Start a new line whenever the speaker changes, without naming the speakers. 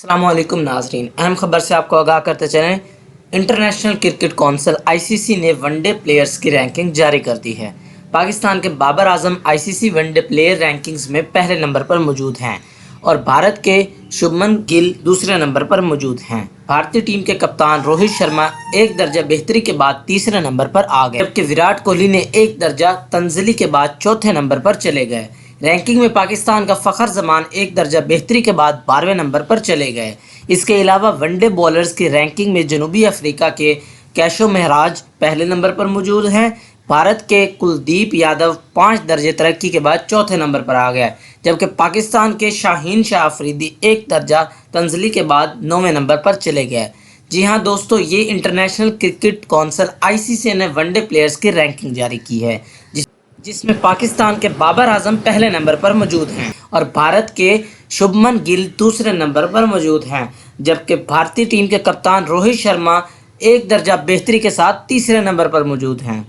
अस्सलामुअलैकुम नाजरीन, अहम खबर से आपको आगाह करते चलें। इंटरनेशनल क्रिकेट कौंसिल आईसीसी ने वनडे प्लेयर्स की रैंकिंग जारी कर दी है। पाकिस्तान के Babar Azam ICC one day player rankings में पहले नंबर पर मौजूद हैं और भारत के शुभमन गिल दूसरे नंबर पर मौजूद हैं। भारतीय टीम के कप्तान रोहित शर्मा एक दर्जा बेहतरी के बाद तीसरे नंबर पर आ गए, जबकि विराट कोहली ने एक दर्जा तंजली के बाद चौथे नंबर पर चले गए। रैंकिंग में पाकिस्तान का फ़खर जमान एक दर्जा बेहतरी के बाद 12वें नंबर पर चले गए। इसके अलावा वनडे बॉलर्स की रैंकिंग में जनूबी अफ्रीका के कैशो महराज पहले नंबर पर मौजूद हैं। भारत के कुलदीप यादव 5 दर्जे तरक्की के बाद चौथे नंबर पर आ गया, जबकि पाकिस्तान के शाहीन शाह अफरीदी एक दर्जा तंजली के बाद 9वें नंबर पर चले गए। जी हाँ दोस्तों, ये इंटरनेशनल क्रिकेट कौंसिल आईसीसी ने वनडे प्लेयर्स की रैंकिंग जारी की है, जिसमें पाकिस्तान के बाबर आजम पहले नंबर पर मौजूद हैं और भारत के शुभमन गिल दूसरे नंबर पर मौजूद हैं, जबकि भारतीय टीम के कप्तान रोहित शर्मा एक दर्जा बेहतरी के साथ तीसरे नंबर पर मौजूद हैं।